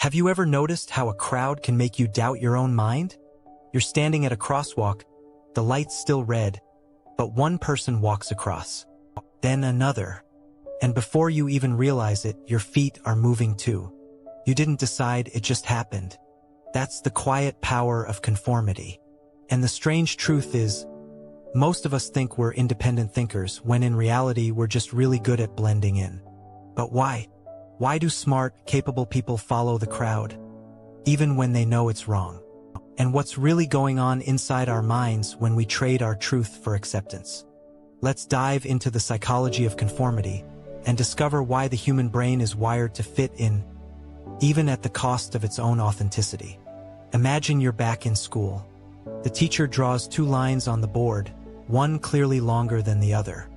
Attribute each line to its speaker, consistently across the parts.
Speaker 1: Have you ever noticed how a crowd can make you doubt your own mind? You're standing at a crosswalk, the light's still red, but one person walks across, then another. And before you even realize it, your feet are moving too. You didn't decide, it just happened. That's the quiet power of conformity. And the strange truth is, most of us think we're independent thinkers, when in reality we're just really good at blending in. But why? Why do smart, capable people follow the crowd, even when they know it's wrong? And what's really going on inside our minds when we trade our truth for acceptance? Let's dive into the psychology of conformity and discover why the human brain is wired to fit in, even at the cost of its own authenticity. Imagine you're back in school. The teacher draws 2 lines on the board, one clearly longer than the other.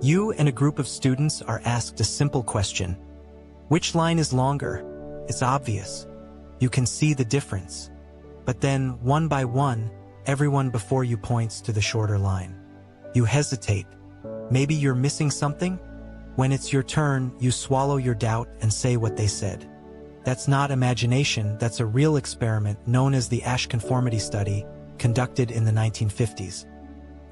Speaker 1: You and a group of students are asked a simple question. Which line is longer? It's obvious. You can see the difference. But then, one by one, everyone before you points to the shorter line. You hesitate. Maybe you're missing something? When it's your turn, you swallow your doubt and say what they said. That's not imagination, that's a real experiment known as the Asch conformity study, conducted in the 1950s.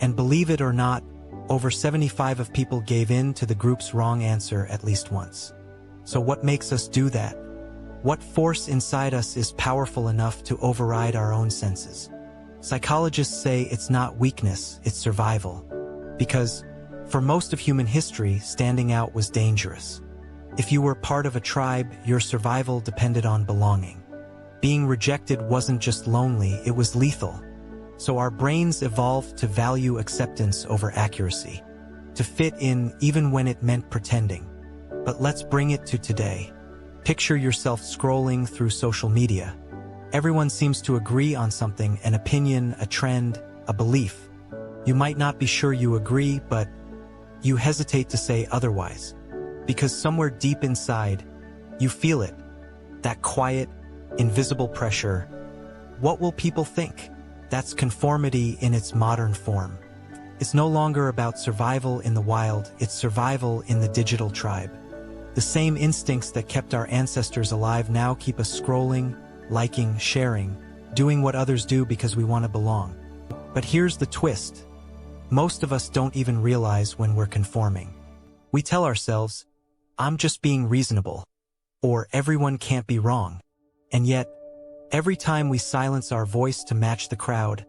Speaker 1: And believe it or not, over 75% of people gave in to the group's wrong answer at least once. So what makes us do that? What force inside us is powerful enough to override our own senses? Psychologists say it's not weakness, it's survival. Because, for most of human history, standing out was dangerous. If you were part of a tribe, your survival depended on belonging. Being rejected wasn't just lonely, it was lethal. So our brains evolved to value acceptance over accuracy, to fit in even when it meant pretending. But let's bring it to today. Picture yourself scrolling through social media. Everyone seems to agree on something, an opinion, a trend, a belief. You might not be sure you agree, but you hesitate to say otherwise. Because somewhere deep inside, you feel it. That quiet, invisible pressure. What will people think? That's conformity in its modern form. It's no longer about survival in the wild, it's survival in the digital tribe. The same instincts that kept our ancestors alive now keep us scrolling, liking, sharing, doing what others do because we want to belong. But here's the twist. Most of us don't even realize when we're conforming. We tell ourselves, I'm just being reasonable, or everyone can't be wrong. And yet, every time we silence our voice to match the crowd,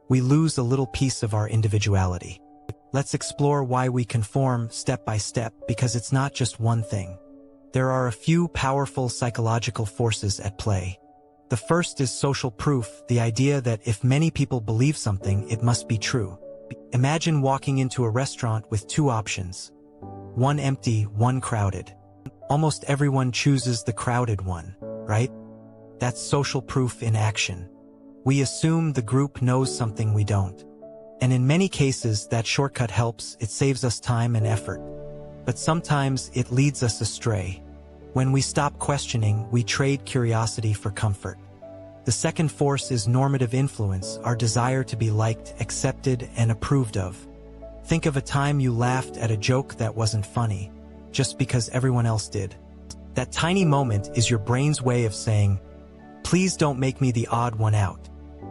Speaker 1: we lose a little piece of our individuality. Let's explore why we conform step by step, because it's not just one thing. There are a few powerful psychological forces at play. The first is social proof, the idea that if many people believe something, it must be true. Imagine walking into a restaurant with 2 options. One empty, one crowded. Almost everyone chooses the crowded one, right? That's social proof in action. We assume the group knows something we don't. And in many cases, that shortcut helps, it saves us time and effort. But sometimes it leads us astray. When we stop questioning, we trade curiosity for comfort. The second force is normative influence, our desire to be liked, accepted, and approved of. Think of a time you laughed at a joke that wasn't funny, just because everyone else did. That tiny moment is your brain's way of saying, please don't make me the odd one out.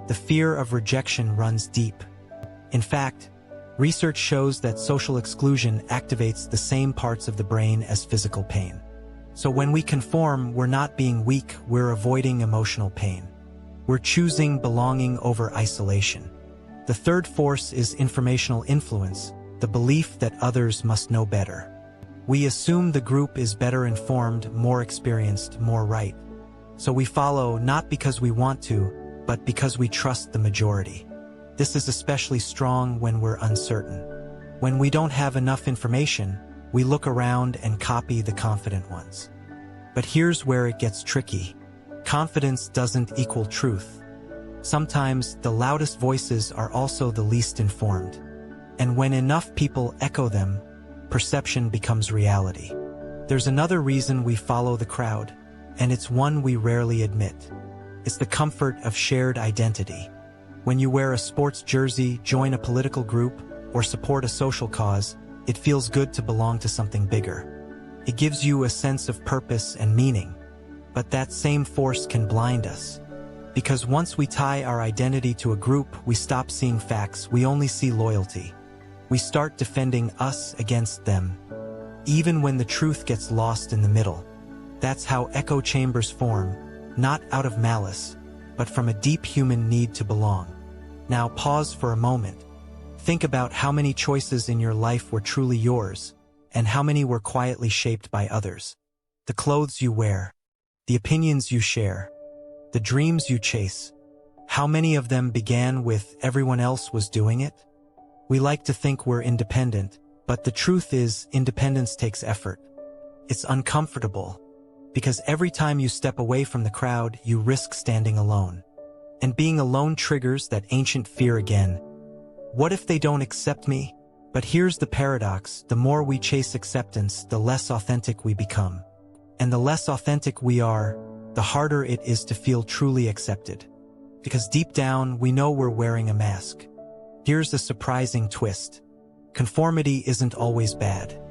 Speaker 1: The fear of rejection runs deep. In fact, research shows that social exclusion activates the same parts of the brain as physical pain. So when we conform, we're not being weak, we're avoiding emotional pain. We're choosing belonging over isolation. The third force is informational influence, the belief that others must know better. We assume the group is better informed, more experienced, more right. So we follow not because we want to, but because we trust the majority. This is especially strong when we're uncertain. When we don't have enough information, we look around and copy the confident ones. But here's where it gets tricky. Confidence doesn't equal truth. Sometimes the loudest voices are also the least informed. And when enough people echo them, perception becomes reality. There's another reason we follow the crowd, and it's one we rarely admit. It's the comfort of shared identity. When you wear a sports jersey, join a political group, or support a social cause, it feels good to belong to something bigger. It gives you a sense of purpose and meaning. But that same force can blind us. Because once we tie our identity to a group, we stop seeing facts, we only see loyalty. We start defending us against them, even when the truth gets lost in the middle. That's how echo chambers form, not out of malice, but from a deep human need to belong. Now pause for a moment. Think about how many choices in your life were truly yours, and how many were quietly shaped by others. The clothes you wear, the opinions you share, the dreams you chase. How many of them began with everyone else was doing it? We like to think we're independent, but the truth is independence takes effort. It's uncomfortable, because every time you step away from the crowd, you risk standing alone. And being alone triggers that ancient fear again. What if they don't accept me? But here's the paradox: the more we chase acceptance, the less authentic we become. And the less authentic we are, the harder it is to feel truly accepted. Because deep down, we know we're wearing a mask. Here's the surprising twist. Conformity isn't always bad.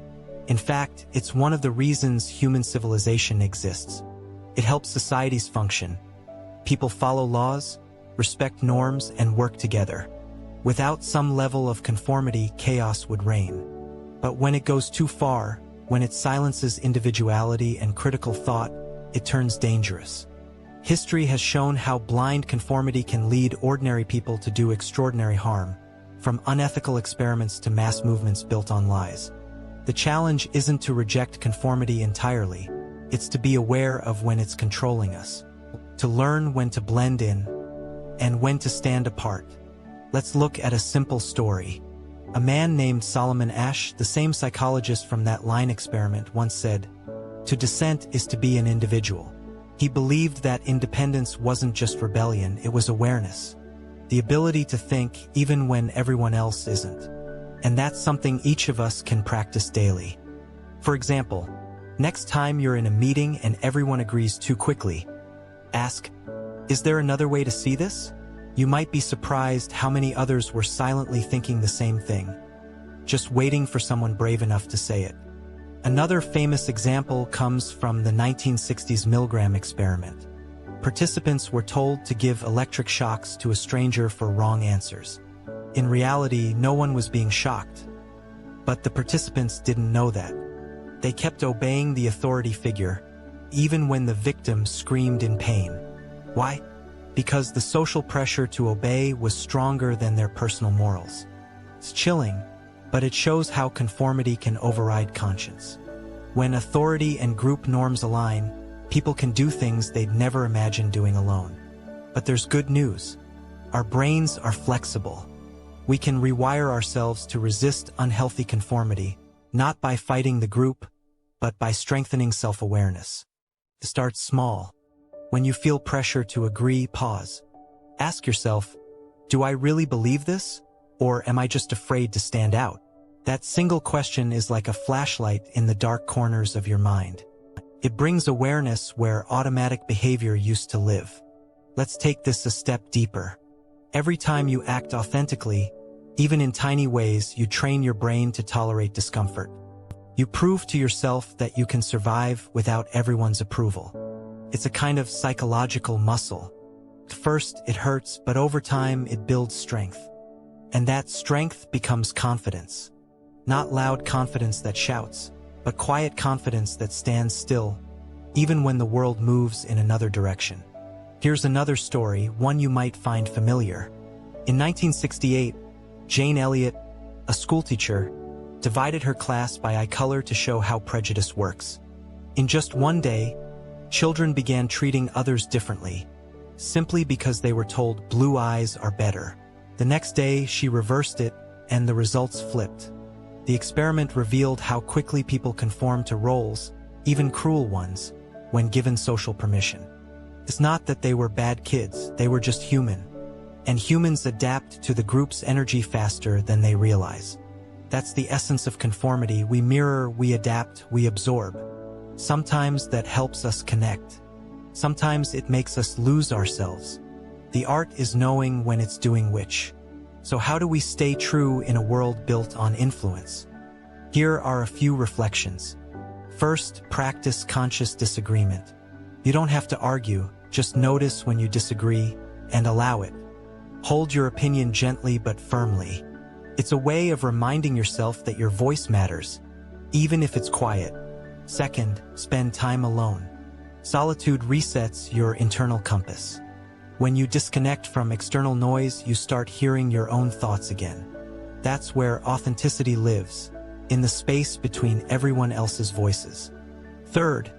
Speaker 1: In fact, it's one of the reasons human civilization exists. It helps societies function. People follow laws, respect norms, and work together. Without some level of conformity, chaos would reign. But when it goes too far, when it silences individuality and critical thought, it turns dangerous. History has shown how blind conformity can lead ordinary people to do extraordinary harm, from unethical experiments to mass movements built on lies. The challenge isn't to reject conformity entirely, it's to be aware of when it's controlling us, to learn when to blend in, and when to stand apart. Let's look at a simple story. A man named Solomon Asch, the same psychologist from that line experiment, once said, "To dissent is to be an individual." He believed that independence wasn't just rebellion, it was awareness. The ability to think even when everyone else isn't. And that's something each of us can practice daily. For example, next time you're in a meeting and everyone agrees too quickly, ask, "Is there another way to see this?" You might be surprised how many others were silently thinking the same thing, just waiting for someone brave enough to say it. Another famous example comes from the 1960s Milgram experiment. Participants were told to give electric shocks to a stranger for wrong answers. In reality, no one was being shocked. But the participants didn't know that. They kept obeying the authority figure, even when the victim screamed in pain. Why? Because the social pressure to obey was stronger than their personal morals. It's chilling, but it shows how conformity can override conscience. When authority and group norms align, people can do things they'd never imagined doing alone. But there's good news. Our brains are flexible. We can rewire ourselves to resist unhealthy conformity, not by fighting the group, but by strengthening self-awareness. Start small. When you feel pressure to agree, pause. Ask yourself, do I really believe this? Or am I just afraid to stand out? That single question is like a flashlight in the dark corners of your mind. It brings awareness where automatic behavior used to live. Let's take this a step deeper. Every time you act authentically, even in tiny ways, you train your brain to tolerate discomfort. You prove to yourself that you can survive without everyone's approval. It's a kind of psychological muscle. At first, it hurts, but over time, it builds strength. And that strength becomes confidence. Not loud confidence that shouts, but quiet confidence that stands still, even when the world moves in another direction. Here's another story, one you might find familiar. In 1968, Jane Elliott, a schoolteacher, divided her class by eye color to show how prejudice works. In just one day, children began treating others differently, simply because they were told blue eyes are better. The next day, she reversed it, and the results flipped. The experiment revealed how quickly people conform to roles, even cruel ones, when given social permission. It's not that they were bad kids, they were just human. And humans adapt to the group's energy faster than they realize. That's the essence of conformity. We mirror, we adapt, we absorb. Sometimes that helps us connect. Sometimes it makes us lose ourselves. The art is knowing when it's doing which. So how do we stay true in a world built on influence? Here are a few reflections. First, practice conscious disagreement. You don't have to argue, just notice when you disagree and allow it. Hold your opinion gently but firmly. It's a way of reminding yourself that your voice matters, even if it's quiet. Second, spend time alone. Solitude resets your internal compass. When you disconnect from external noise, you start hearing your own thoughts again. That's where authenticity lives, in the space between everyone else's voices. Third,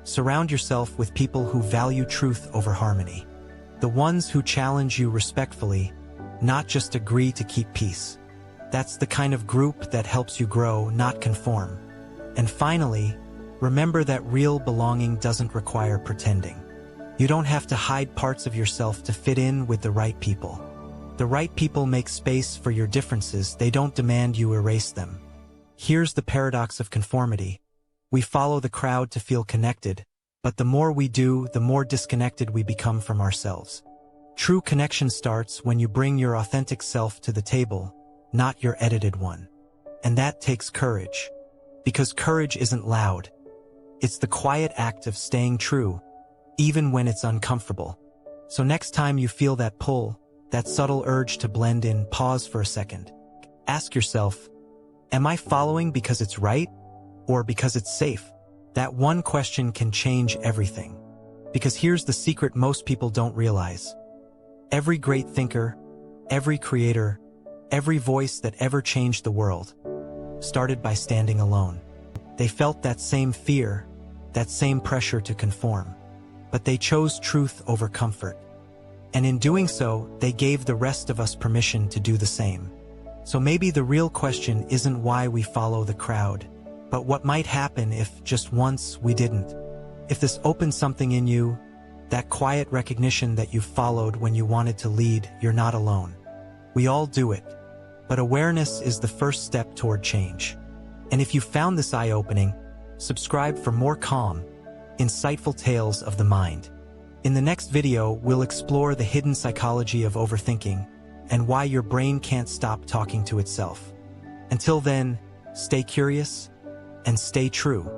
Speaker 1: surround yourself with people who value truth over harmony. The ones who challenge you respectfully, not just agree to keep peace. That's the kind of group that helps you grow, not conform. And finally, remember that real belonging doesn't require pretending. You don't have to hide parts of yourself to fit in with the right people. The right people make space for your differences, they don't demand you erase them. Here's the paradox of conformity. We follow the crowd to feel connected, but the more we do, the more disconnected we become from ourselves. True connection starts when you bring your authentic self to the table, not your edited one. And that takes courage. Because courage isn't loud. It's the quiet act of staying true, even when it's uncomfortable. So next time you feel that pull, that subtle urge to blend in, pause for a second. Ask yourself, am I following because it's right or because it's safe? That one question can change everything. Because here's the secret most people don't realize. Every great thinker, every creator, every voice that ever changed the world started by standing alone. They felt that same fear, that same pressure to conform. But they chose truth over comfort. And in doing so, they gave the rest of us permission to do the same. So maybe the real question isn't why we follow the crowd, but what might happen if just once we didn't. If this opened something in you, that quiet recognition that you followed when you wanted to lead, you're not alone. We all do it. But awareness is the first step toward change. And if you found this eye-opening, subscribe for more calm, insightful tales of the mind. In the next video, we'll explore the hidden psychology of overthinking and why your brain can't stop talking to itself. Until then, stay curious and stay true.